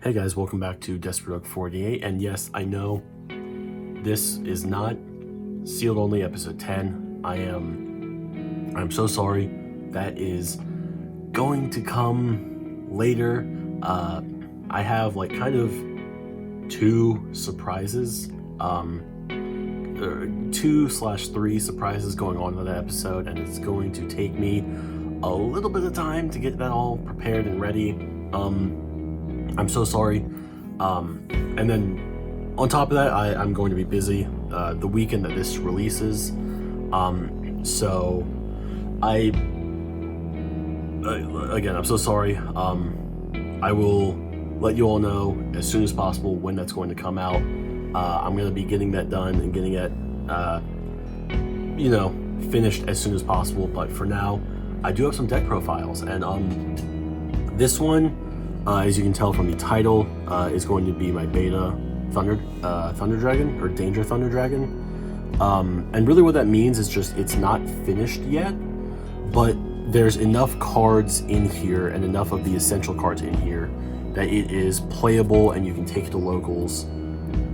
Hey guys, welcome back to Desperate Oak 48, and yes, I know this is not sealed only episode 10. I'm so sorry. That is going to come later. I have like kind of two surprises, 2/3 surprises going on in that episode, and it's going to take me a little bit of time to get that all prepared and ready. I'm so sorry. And then on top of that, I'm going to be busy the weekend that this releases. So again, I'm so sorry. I will let you all know as soon as possible when that's going to come out. I'm going to be getting that done and getting it, finished as soon as possible. But for now, I do have some deck profiles, and this one, as you can tell from the title, is going to be my beta Thunder Dragon, or Danger Thunder Dragon. And really what that means is just it's not finished yet, but there's enough cards in here and enough of the essential cards in here that it is playable and you can take it to locals.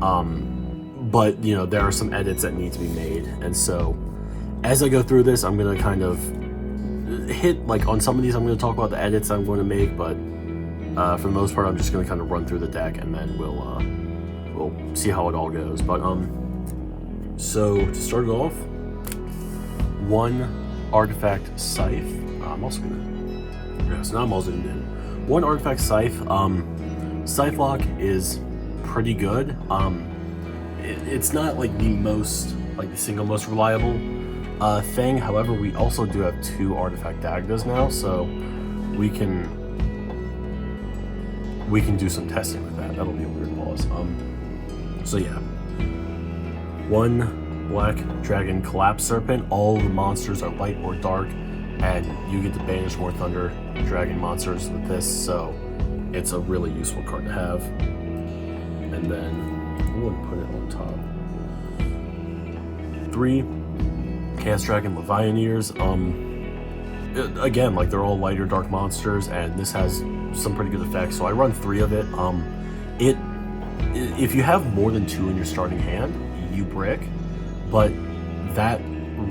But there are some edits that need to be made, and so as I go through this, I'm going to kind of hit, like on some of these I'm going to talk about the edits I'm going to make, but for the most part, I'm just going to kind of run through the deck, and then we'll see how it all goes. But so to start it off, one artifact scythe. I'm also gonna do one artifact scythe. Scythe lock is pretty good. It's not like the single most reliable thing. However, we also do have two artifact Dagdas now, so we can do some testing with that. That'll be a weird pause. So yeah. One black dragon collapse serpent. All the monsters are light or dark, and you get to banish more thunder dragon monsters with this, so it's a really useful card to have. And then I'm going to put it on top. 3 Chaos Dragon Levianeers. Again, like they're all light or dark monsters, and this has some pretty good effects, so I run 3 of it. If you have more than 2 in your starting hand, you brick, but that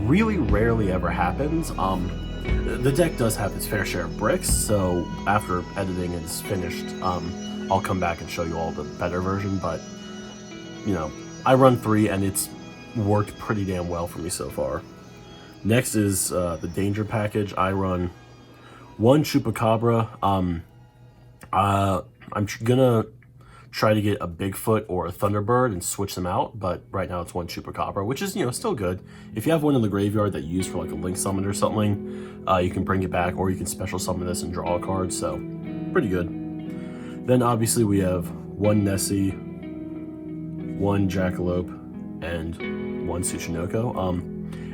really rarely ever happens. The deck does have its fair share of bricks, so after editing is finished, I'll come back and show you all the better version, but I run 3 and it's worked pretty damn well for me so far. Next is the Danger package. I run 1 Chupacabra. I'm gonna try to get a Bigfoot or a Thunderbird and switch them out, but right now it's 1 Chupacabra, which is still good. If you have one in the graveyard that you use for like a link summon or something, you can bring it back, or you can special summon this and draw a card, so pretty good. Then obviously we have 1 Nessie, 1 Jackalope, and 1 Tsuchinoko.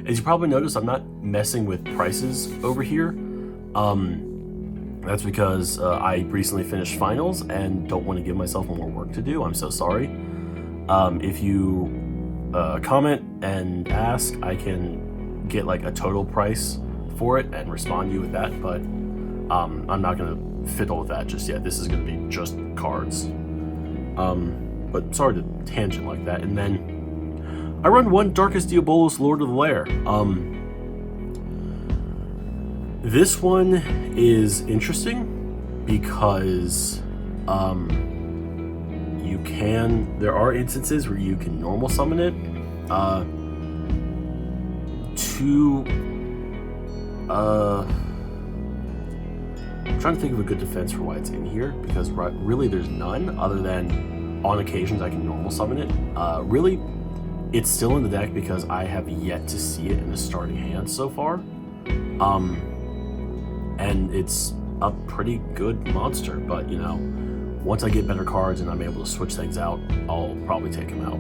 As you probably noticed, I'm not messing with prices over here. That's because I recently finished finals and don't want to give myself more work to do. I'm so sorry. If you comment and ask, I can get like a total price for it and respond to you with that, but I'm not going to fiddle with that just yet. This is going to be just cards. But sorry to tangent like that. And then I run 1 Darkest Diabolus Lord of the Lair. This one is interesting because there are instances where you can normal summon it I'm trying to think of a good defense for why it's in here, because really there's none other than on occasions I can normal summon it. Really, it's still in the deck because I have yet to see it in the starting hand so far. And it's a pretty good monster, but once I get better cards and I'm able to switch things out, I'll probably take him out.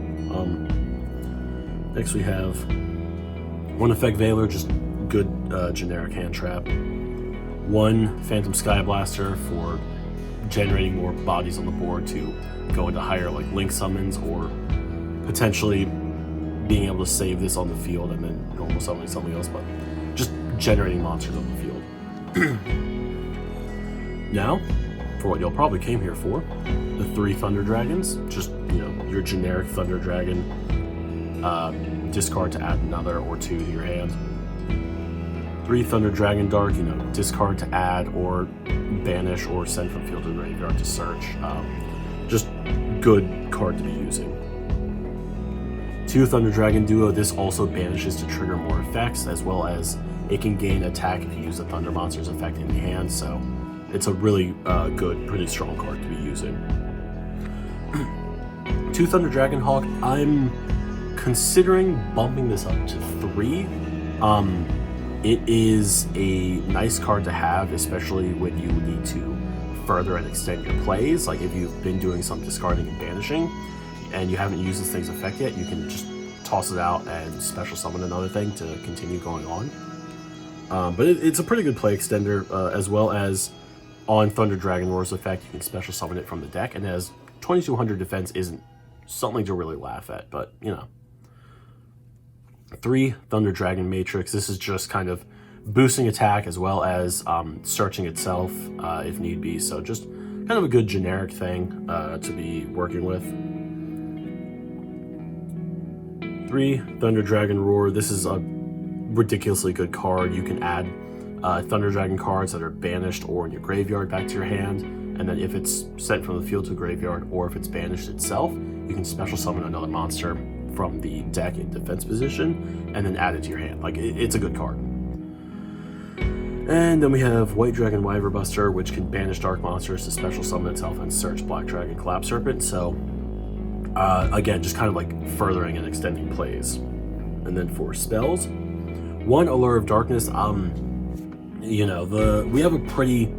Next we have 1 Effect Veiler, just good generic hand trap. 1 Phantom Sky Blaster for generating more bodies on the board to go into higher like link summons, or potentially being able to save this on the field and then normal summoning something else, but just generating monsters on the field. Now, for what y'all probably came here for, the 3 Thunder Dragons, just, your generic Thunder Dragon. Discard to add another or 2 to your hand. 3 Thunder Dragon Dark, discard to add or banish or send from field to graveyard to search. Just good card to be using. 2 Thunder Dragon Duo, this also banishes to trigger more effects, as well as it can gain attack if you use a Thunder Monster's effect in the hand, so it's a really good, pretty strong card to be using. 2 Thunder Dragon Hawk, I'm considering bumping this up to 3. It is a nice card to have, especially when you need to further and extend your plays. Like if you've been doing some discarding and banishing, and you haven't used this thing's effect yet, you can just toss it out and special summon another thing to continue going on. But it's a pretty good play extender, as well as on Thunder Dragon Roar's effect, you can special summon it from the deck, and as 2200 defense isn't something to really laugh at, but 3 Thunder Dragon Matrix, this is just kind of boosting attack as well as searching itself if need be, so just kind of a good generic thing to be working with. 3 Thunder Dragon Roar, this is a ridiculously good card. You can add Thunder Dragon cards that are banished or in your graveyard back to your hand, and then if it's sent from the field to a graveyard or if it's banished itself, you can special summon another monster from the deck in defense position and then add it to your hand. Like, it's a good card. And then we have White Dragon Wyver Buster, which can banish dark monsters to special summon itself and search Black Dragon Collapse Serpent. So again, just kind of like furthering and extending plays. And then for spells, 1 Allure of Darkness. We have a pretty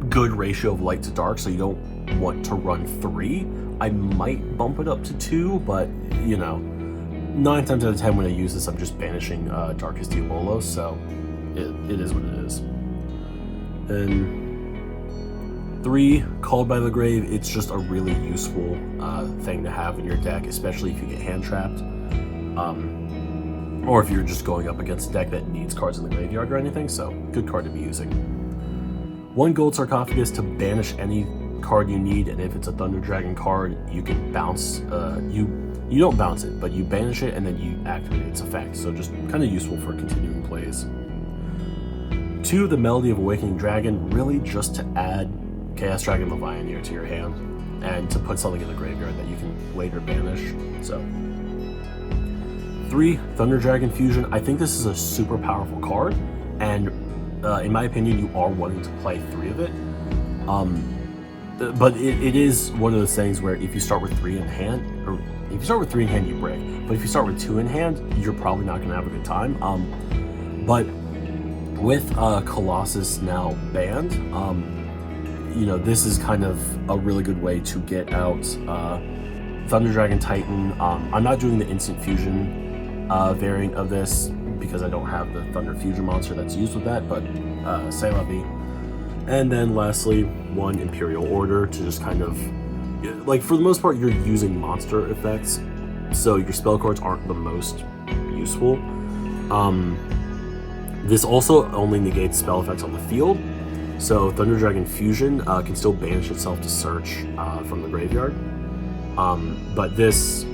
good ratio of light to dark, so you don't want to run 3. I might bump it up to 2, but 9 times out of 10 when I use this, I'm just banishing Darkest Diabolos, so it is what it is. And 3 Called by the Grave, it's just a really useful thing to have in your deck, especially if you get hand trapped, or if you're just going up against a deck that needs cards in the graveyard or anything, so good card to be using. 1 Gold Sarcophagus to banish any card you need, and if it's a Thunder Dragon card, you can bounce, you don't bounce it, but you banish it and then you activate its effect, so just kind of useful for continuing plays. 2 The Melody of Awakening Dragon, really just to add Chaos Dragon Levianeer to your hand, and to put something in the graveyard that you can later banish, so. 3 Thunder Dragon Fusion, I think this is a super powerful card, and in my opinion, you are wanting to play 3 of it. But it is one of those things where if you start with 3 in hand, or if you start with 3 in hand, you break. But if you start with 2 in hand, you're probably not going to have a good time. But with Colossus now banned, this is kind of a really good way to get out Thunder Dragon Titan. I'm not doing the instant fusion variant of this because I don't have the Thunder Fusion monster that's used with that, but c'est la vie. And then lastly, 1 Imperial Order to just kind of, like, for the most part, you're using monster effects, so your spell cards aren't the most useful. This also only negates spell effects on the field, so Thunder Dragon Fusion can still banish itself to search from the graveyard. But this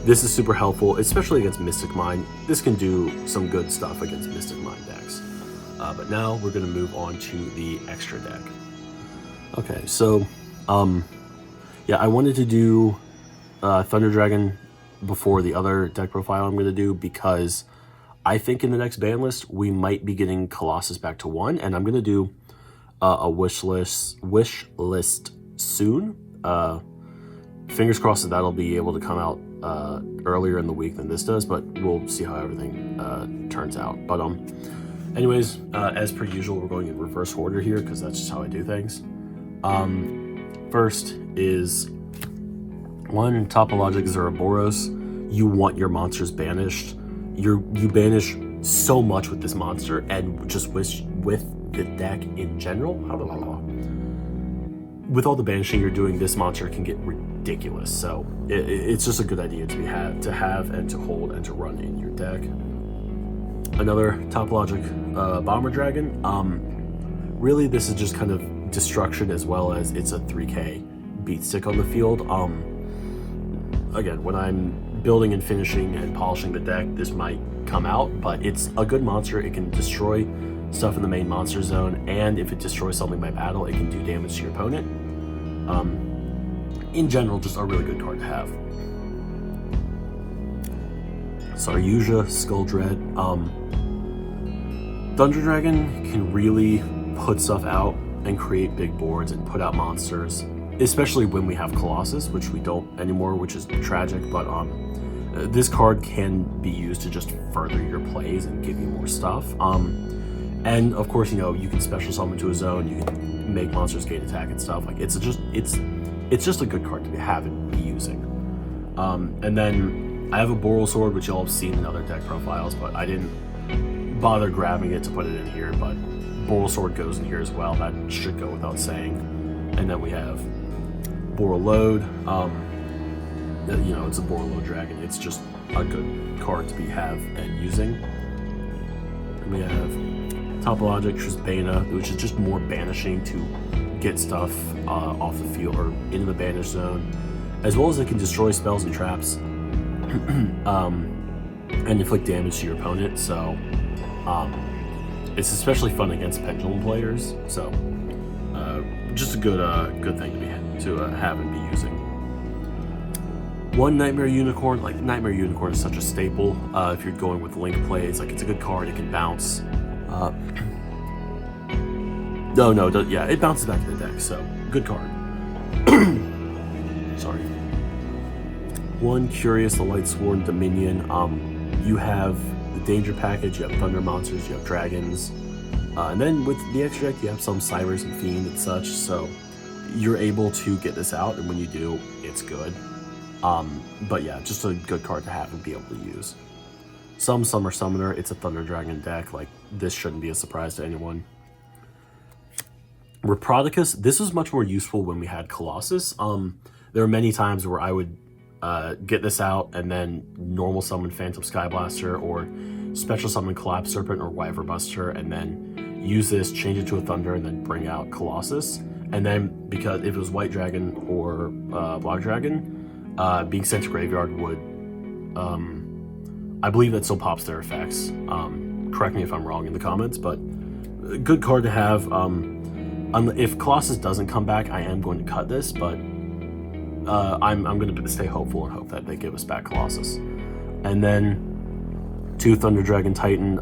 is super helpful, especially against Mystic Mine. This can do some good stuff against Mystic Mine decks. But now we're going to move on to the extra deck. Okay, so I wanted to do Thunder Dragon before the other deck profile I'm going to do, because I think in the next ban list we might be getting Colossus back to 1, and I'm going to do a wish list soon. Fingers crossed that that'll be able to come out earlier in the week than this does, but we'll see how everything turns out. But anyways, as per usual, we're going in reverse order here because that's just how I do things. First is 1 Topologic Zeraboros. You want your monsters banished. You banish so much with this monster, and just with the deck in general. With all the banishing you're doing, this monster can get ridiculous. So it's just a good idea to have and to hold and to run in your deck. Another Topologic Bomber Dragon. Really, this is just kind of destruction, as well as it's a 3K beat stick on the field. Again, when I'm building and finishing and polishing the deck, this might come out, but it's a good monster. It can destroy stuff in the main monster zone, and if it destroys something by battle, it can do damage to your opponent. In general, just a really good card to have. Saryuja, Skull Dread. Thunder Dragon can really put stuff out and create big boards and put out monsters, especially when we have Colossus, which we don't anymore, which is tragic, but this card can be used to just further your plays and give you more stuff. And of course, you know, you can special summon to a zone, you can make monsters gain attack and stuff. Like, it's just a good card to have and be using. And then I have a Boral Sword, which y'all have seen in other deck profiles, but I didn't bother grabbing it to put it in here, but Boral Sword goes in here as well. That should go without saying. And then we have Boral Load. You know, it's a Boral Load Dragon. It's just a good card to have and using. And we have Topologic Trisbana, which is just more banishing to get stuff off the field or into the banish zone, as well as it can destroy spells and traps and inflict damage to your opponent. So it's especially fun against pendulum players. So just a good thing to have and be using. One Nightmare Unicorn. Like, Nightmare Unicorn is such a staple if you're going with link plays. Like, it's a good card. It can bounce. Yeah, it bounces back to the deck, so good card. Sorry. One Curious, the Lightsworn Dominion. You have the Danger package, you have Thunder monsters, you have Dragons, and then with the extra deck, you have some Cybers and Fiend and such, so you're able to get this out, and when you do, it's good. But yeah, just a good card to have and be able to use. Some Summer Summoner, it's a Thunder Dragon deck, like, this shouldn't be a surprise to anyone. Reprodicus, this was much more useful when we had Colossus. There were many times where I would get this out and then normal summon Phantom Skyblaster or special summon Collapse Serpent or Wyver Buster, and then use this, change it to a Thunder, and then bring out Colossus. And then, because if it was White Dragon or Black Dragon, being sent to Graveyard would, I believe that still pops their effects. Correct me if I'm wrong in the comments, but a good card to have. If Colossus doesn't come back, I am going to cut this, but I'm going to stay hopeful and hope that they give us back Colossus. And then 2 Thunder Dragon Titan.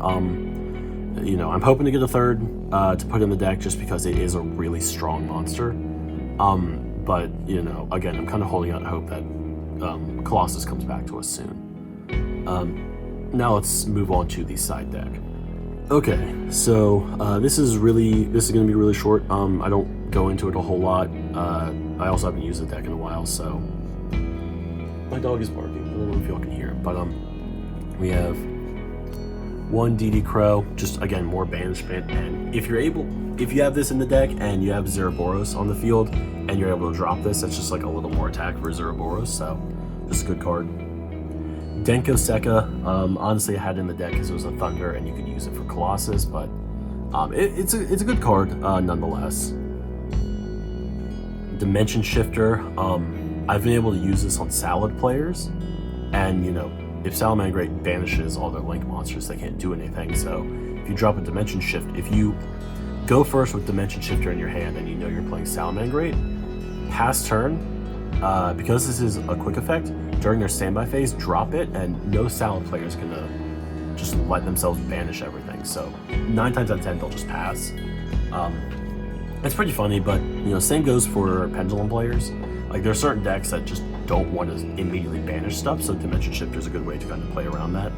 You know, I'm hoping to get a third to put in the deck just because it is a really strong monster. But, you know, again, I'm kind of holding out hope that Colossus comes back to us soon. Now let's move on to the side deck. Okay, so this is going to be really short. I don't go into it a whole lot. I also haven't used the deck in a while, so my dog is barking. I don't know if y'all can hear it, but we have 1 DD Crow, just again more banishment. And if you have this in the deck and you have Zeraboros on the field and you're able to drop this, that's just like a little more attack for Zeraboros. So just a good card. Denko Sekka, honestly I had it in the deck because it was a Thunder and you could use it for Colossus, but it's a good card nonetheless. Dimension Shifter, I've been able to use this on Salad players, and you know, if Salamangreat banishes all their link monsters, they can't do anything, so if you drop a Dimension Shift, if you go first with Dimension Shifter in your hand and you know you're playing Salamangreat, pass turn, because this is a quick effect, during their standby phase, drop it, and no Salad player is gonna just let themselves banish everything. So 9 times out of 10, they'll just pass. It's pretty funny, but you know, same goes for Pendulum players. Like, there are certain decks that just don't want to immediately banish stuff, so Dimension Shifter is a good way to kind of play around that.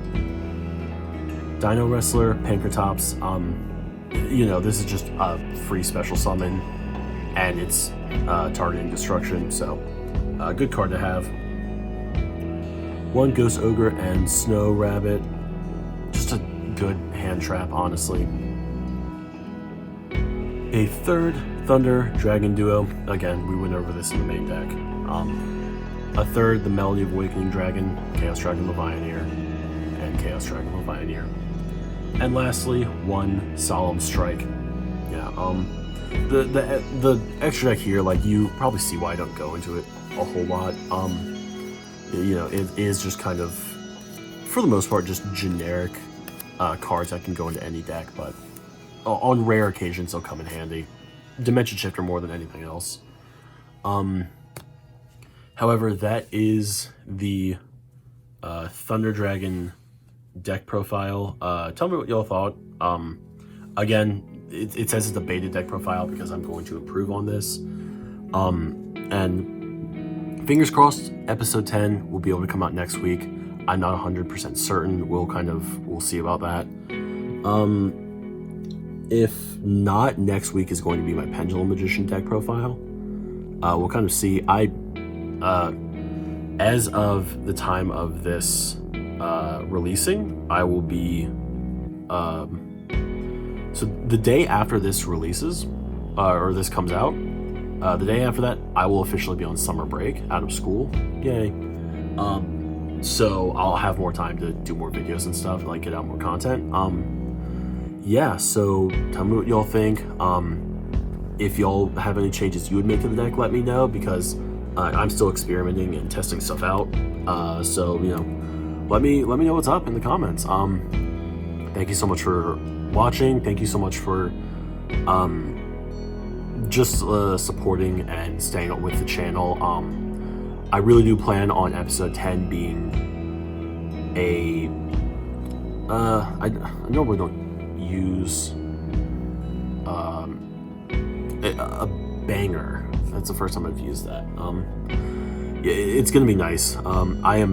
Dino Wrestler, Pankratops. You know, this is just a free special summon, and it's targeting destruction, so a good card to have. 1 Ghost Ogre and Snow Rabbit. Just a good hand trap, honestly. A 3rd Thunder Dragon Duo. Again, we went over this in the main deck. A 3rd, the Melody of Awakening Dragon, Chaos Dragon Levianeer, and Chaos Dragon Levianeer. And lastly, 1 Solemn Strike. Yeah, the extra deck here, like, you probably see why I don't go into it a whole lot. You know, it is just kind of, for the most part, just generic cards that can go into any deck, but on rare occasions they'll come in handy. Dimension Shifter more than anything else. However, that is the Thunder Dragon deck profile. Tell me what y'all thought. Again, it says it's a beta deck profile because I'm going to improve on this. And fingers crossed, episode 10 will be able to come out next week. I'm not 100% certain. We'll see about that. If not, next week is going to be my Pendulum Magician deck profile. We'll kind of see. As of the time of this releasing, I will be so the day after this releases, or this comes out, the day after that, I will officially be on summer break out of school. Yay. So I'll have more time to do more videos and stuff, like get out more content. Yeah, so tell me what y'all think. If y'all have any changes you would make to the deck, let me know, because I'm still experimenting and testing stuff out. So, you know, let me know what's up in the comments. Thank you so much for watching. Thank you so much for just supporting and staying up with the channel. I really do plan on episode 10 being I normally don't use a banger. That's the first time I've used that. It's gonna be nice. I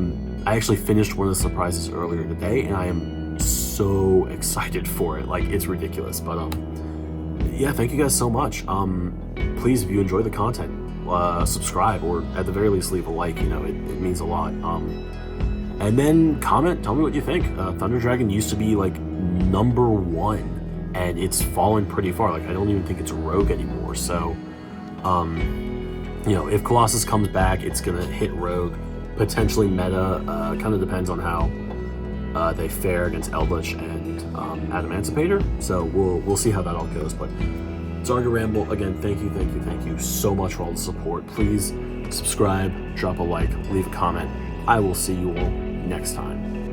actually finished one of the surprises earlier today, and I am so excited for it. Like, it's ridiculous. But yeah, thank you guys so much. Please, if you enjoy the content, subscribe, or at the very least leave a like. You know, it means a lot. And then comment, tell me what you think. Thunder Dragon used to be like #1, and it's fallen pretty far. Like, I don't even think it's Rogue anymore. So you know, if Colossus comes back, it's gonna hit Rogue, potentially meta. Kind of depends on how they fare against Eldritch and Adamantipator. So we'll see how that all goes. But sorry to ramble again. Thank you so much for all the support. Please subscribe, drop a like, leave a comment. I will see you all next time.